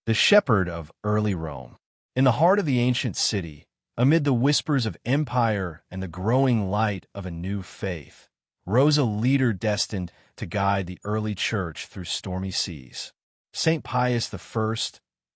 the shepherd of early Rome. In the heart of the ancient city, amid the whispers of empire and the growing light of a new faith, rose a leader destined to guide the early church through stormy seas. Saint Pius I,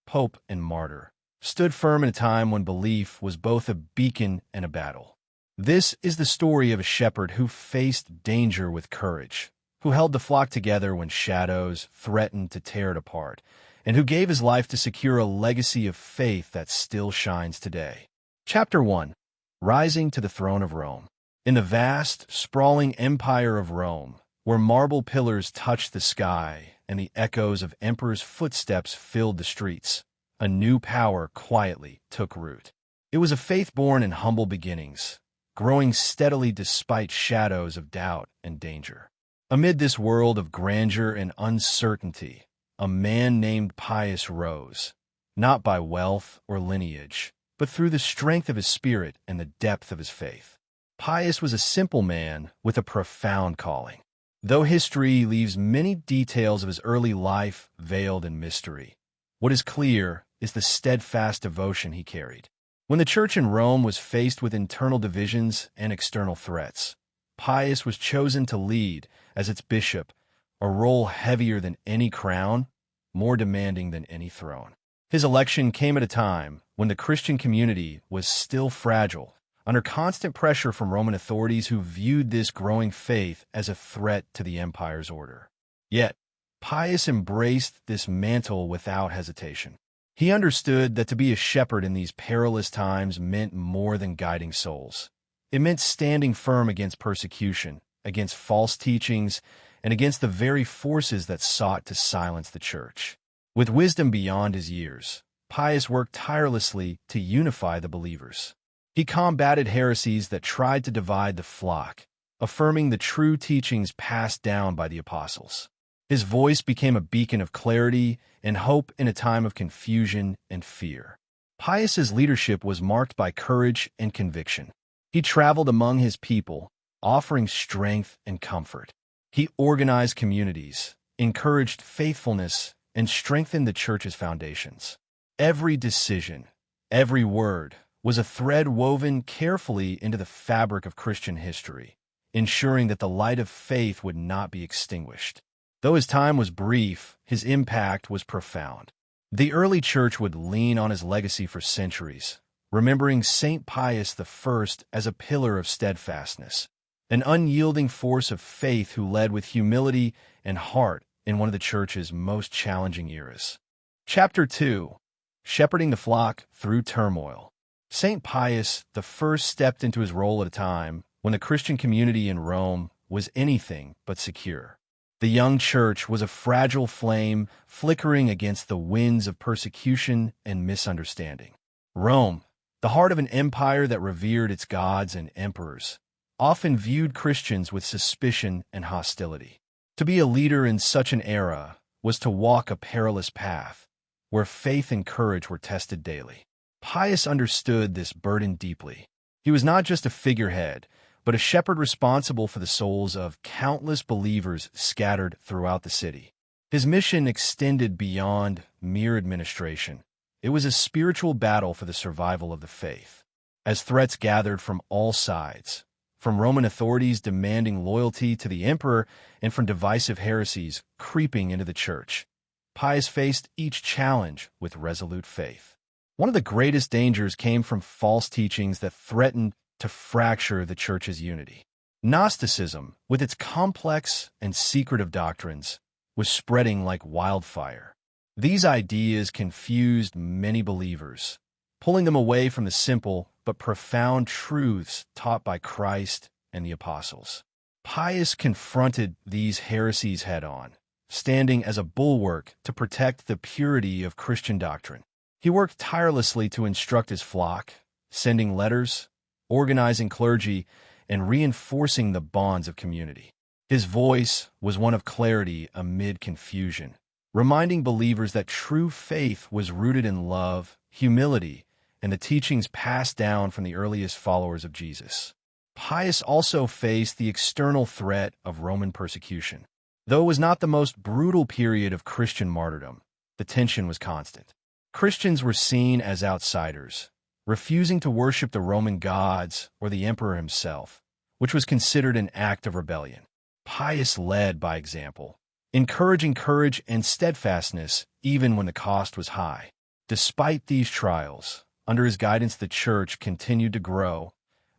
Pope and martyr, stood firm in a time when belief was both a beacon and a battle. This is the story of a shepherd who faced danger with courage, who held the flock together when shadows threatened to tear it apart, and who gave his life to secure a legacy of faith that still shines today. Chapter 1. Rising to the Throne of Rome. In the vast, sprawling empire of Rome, where marble pillars touched the sky and the echoes of emperors' footsteps filled the streets, a new power quietly took root. It was a faith born in humble beginnings, growing steadily despite shadows of doubt and danger. Amid this world of grandeur and uncertainty, a man named Pius rose, not by wealth or lineage, but through the strength of his spirit and the depth of his faith. Pius was a simple man with a profound calling. Though history leaves many details of his early life veiled in mystery, what is clear is the steadfast devotion he carried. When the church in Rome was faced with internal divisions and external threats, Pius was chosen to lead as its bishop, a role heavier than any crown, more demanding than any throne. His election came at a time when the Christian community was still fragile, under constant pressure from Roman authorities who viewed this growing faith as a threat to the empire's order. Yet, Pius embraced this mantle without hesitation. He understood that to be a shepherd in these perilous times meant more than guiding souls. It meant standing firm against persecution, against false teachings, and against the very forces that sought to silence the church. With wisdom beyond his years, Pius worked tirelessly to unify the believers. He combated heresies that tried to divide the flock, affirming the true teachings passed down by the apostles. His voice became a beacon of clarity and hope in a time of confusion and fear. Pius's leadership was marked by courage and conviction. He traveled among his people, offering strength and comfort. He organized communities, encouraged faithfulness, and strengthened the church's foundations. Every decision, every word, was a thread woven carefully into the fabric of Christian history, ensuring that the light of faith would not be extinguished. Though his time was brief, his impact was profound. The early church would lean on his legacy for centuries, remembering Saint Pius I as a pillar of steadfastness, an unyielding force of faith who led with humility and heart in one of the church's most challenging eras. Chapter 2. Shepherding the flock through turmoil. Saint Pius I stepped into his role at a time when the Christian community in Rome was anything but secure. The young church was a fragile flame flickering against the winds of persecution and misunderstanding. Rome, the heart of an empire that revered its gods and emperors, often viewed Christians with suspicion and hostility. To be a leader in such an era was to walk a perilous path, where faith and courage were tested daily. Pius understood this burden deeply. He was not just a figurehead, but a shepherd responsible for the souls of countless believers scattered throughout the city. His mission extended beyond mere administration. It was a spiritual battle for the survival of the faith. As threats gathered from all sides, from Roman authorities demanding loyalty to the emperor and from divisive heresies creeping into the church, Pius faced each challenge with resolute faith. One of the greatest dangers came from false teachings that threatened to fracture the church's unity. Gnosticism, with its complex and secretive doctrines, was spreading like wildfire. These ideas confused many believers, pulling them away from the simple but profound truths taught by Christ and the apostles. Pius confronted these heresies head-on, standing as a bulwark to protect the purity of Christian doctrine. He worked tirelessly to instruct his flock, sending letters, organizing clergy, and reinforcing the bonds of community. His voice was one of clarity amid confusion, reminding believers that true faith was rooted in love, humility, and the teachings passed down from the earliest followers of Jesus. Pius also faced the external threat of Roman persecution. Though it was not the most brutal period of Christian martyrdom, the tension was constant. Christians were seen as outsiders, refusing to worship the Roman gods or the emperor himself, which was considered an act of rebellion. Pius led by example, encouraging courage and steadfastness even when the cost was high. Despite these trials, under his guidance the Church continued to grow,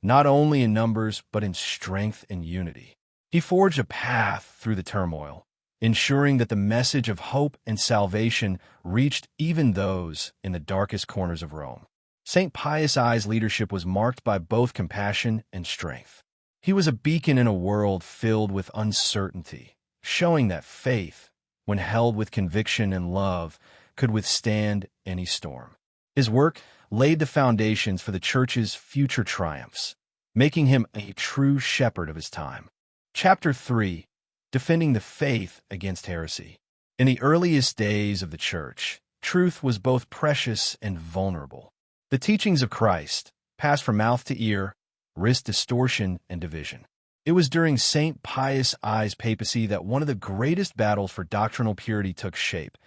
not only in numbers but in strength and unity. He forged a path through the turmoil, ensuring that the message of hope and salvation reached even those in the darkest corners of Rome. Saint Pius I's leadership was marked by both compassion and strength. He was a beacon in a world filled with uncertainty, showing that faith, when held with conviction and love, could withstand any storm. His work laid the foundations for the Church's future triumphs, making him a true shepherd of his time. Chapter 3. Defending the Faith Against Heresy. In the earliest days of the Church, truth was both precious and vulnerable. The teachings of Christ, passed from mouth to ear, risked distortion and division. It was during Saint Pius I's papacy that one of the greatest battles for doctrinal purity took shape,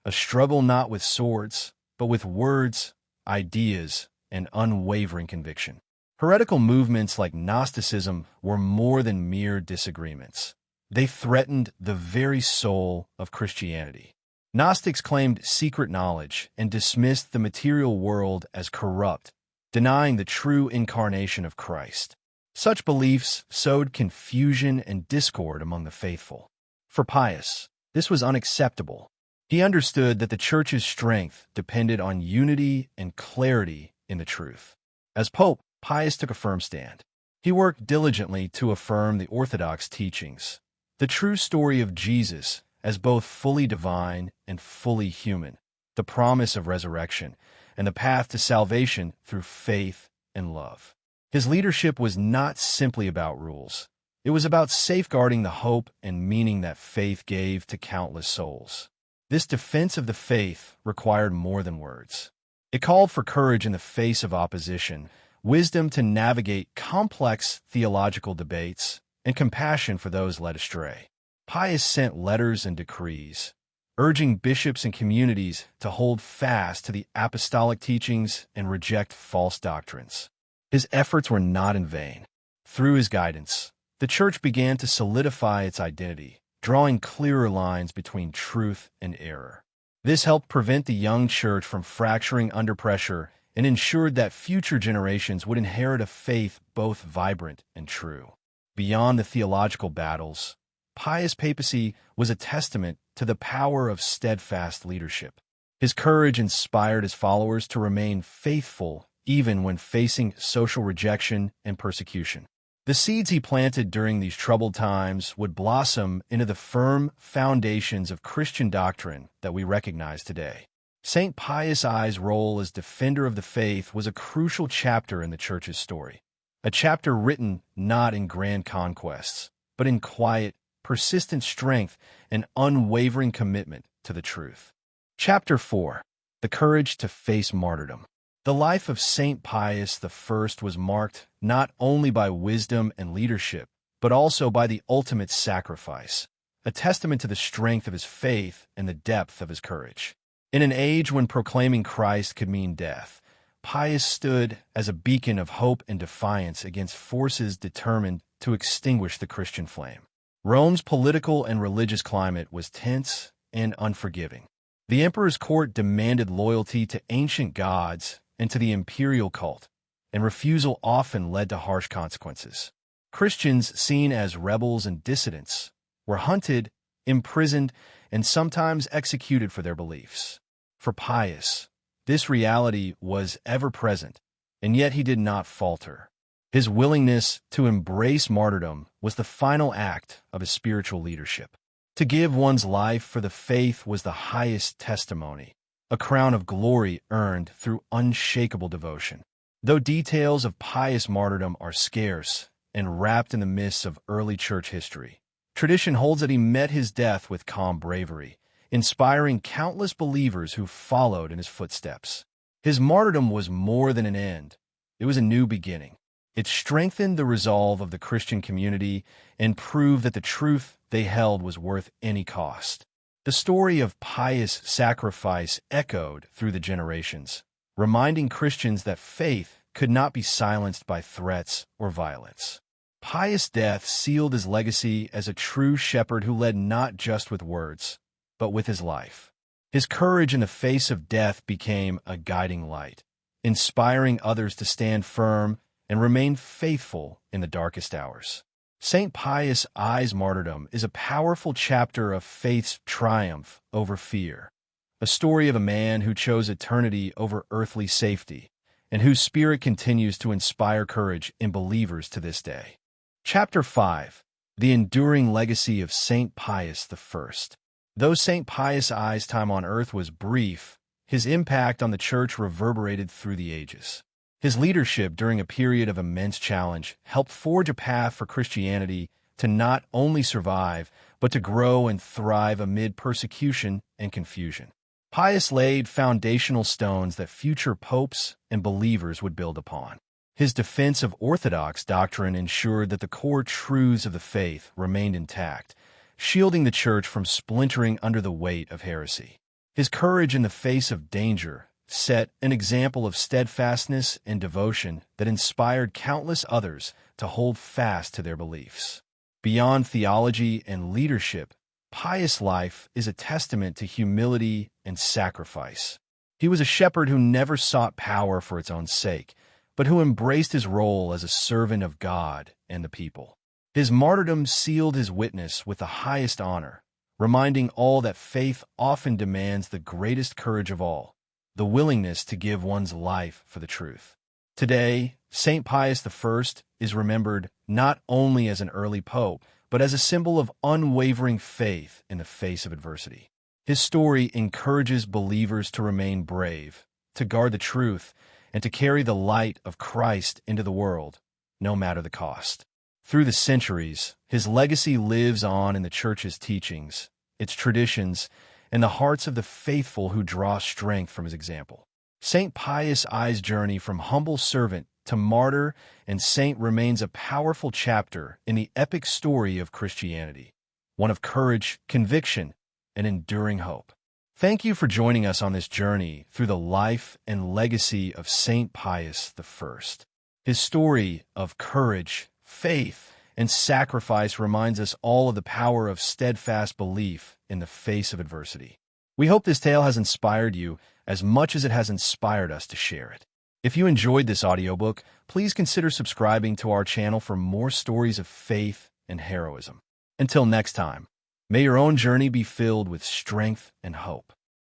a struggle not with swords, but with words, ideas, and unwavering conviction. Heretical movements like Gnosticism were more than mere disagreements. They threatened the very soul of Christianity. Gnostics claimed secret knowledge and dismissed the material world as corrupt, denying the true incarnation of Christ. Such beliefs sowed confusion and discord among the faithful. For Pius, this was unacceptable. He understood that the Church's strength depended on unity and clarity in the truth. As Pope, Pius took a firm stand. He worked diligently to affirm the orthodox teachings, the true story of Jesus as both fully divine and fully human, the promise of resurrection, and the path to salvation through faith and love. His leadership was not simply about rules. It was about safeguarding the hope and meaning that faith gave to countless souls. This defense of the faith required more than words. It called for courage in the face of opposition, wisdom to navigate complex theological debates, and compassion for those led astray. Pius sent letters and decrees, urging bishops and communities to hold fast to the apostolic teachings and reject false doctrines. His efforts were not in vain. Through his guidance, the Church began to solidify its identity, drawing clearer lines between truth and error. This helped prevent the young Church from fracturing under pressure and ensured that future generations would inherit a faith both vibrant and true. Beyond the theological battles, Pius' papacy was a testament to the power of steadfast leadership. His courage inspired his followers to remain faithful even when facing social rejection and persecution. The seeds he planted during these troubled times would blossom into the firm foundations of Christian doctrine that we recognize today. Saint Pius I's role as defender of the faith was a crucial chapter in the Church's story, a chapter written not in grand conquests, but in quiet, persistent strength and unwavering commitment to the truth. Chapter 4. The Courage to Face Martyrdom. The life of Saint Pius I was marked not only by wisdom and leadership, but also by the ultimate sacrifice, a testament to the strength of his faith and the depth of his courage. In an age when proclaiming Christ could mean death, Pius stood as a beacon of hope and defiance against forces determined to extinguish the Christian flame. Rome's political and religious climate was tense and unforgiving. The emperor's court demanded loyalty to ancient gods and to the imperial cult, and refusal often led to harsh consequences. Christians, seen as rebels and dissidents, were hunted, imprisoned, and sometimes executed for their beliefs. For Pius, this reality was ever present, and yet he did not falter. His willingness to embrace martyrdom was the final act of his spiritual leadership. To give one's life for the faith was the highest testimony, a crown of glory earned through unshakable devotion. Though details of Pius' martyrdom are scarce and wrapped in the mists of early church history, tradition holds that he met his death with calm bravery, inspiring countless believers who followed in his footsteps. His martyrdom was more than an end. It was a new beginning. It strengthened the resolve of the Christian community and proved that the truth they held was worth any cost. The story of pious sacrifice echoed through the generations, reminding Christians that faith could not be silenced by threats or violence. Pius' death sealed his legacy as a true shepherd who led not just with words, but with his life. His courage in the face of death became a guiding light, inspiring others to stand firm and remain faithful in the darkest hours. Saint Pius I's martyrdom is a powerful chapter of faith's triumph over fear, a story of a man who chose eternity over earthly safety, and whose spirit continues to inspire courage in believers to this day. Chapter 5. The Enduring Legacy of Saint Pius I. Though Saint Pius I's time on earth was brief, his impact on the Church reverberated through the ages. His leadership during a period of immense challenge helped forge a path for Christianity to not only survive, but to grow and thrive amid persecution and confusion. Pius laid foundational stones that future popes and believers would build upon. His defense of orthodox doctrine ensured that the core truths of the faith remained intact, shielding the Church from splintering under the weight of heresy. His courage in the face of danger set an example of steadfastness and devotion that inspired countless others to hold fast to their beliefs. Beyond theology and leadership, Pius' life is a testament to humility and sacrifice. He was a shepherd who never sought power for its own sake, but who embraced his role as a servant of God and the people. His martyrdom sealed his witness with the highest honor, reminding all that faith often demands the greatest courage of all, the willingness to give one's life for the truth. Today, Saint Pius I is remembered not only as an early pope, but as a symbol of unwavering faith in the face of adversity. His story encourages believers to remain brave, to guard the truth, and to carry the light of Christ into the world, no matter the cost. Through the centuries, his legacy lives on in the Church's teachings, its traditions, and the hearts of the faithful who draw strength from his example. Saint Pius I's journey from humble servant to martyr and saint remains a powerful chapter in the epic story of Christianity, one of courage, conviction, and enduring hope. Thank you for joining us on this journey through the life and legacy of Saint Pius I. His story of courage, faith, and sacrifice reminds us all of the power of steadfast belief in the face of adversity. We hope this tale has inspired you as much as it has inspired us to share it. If you enjoyed this audiobook, please consider subscribing to our channel for more stories of faith and heroism. Until next time, may your own journey be filled with strength and hope.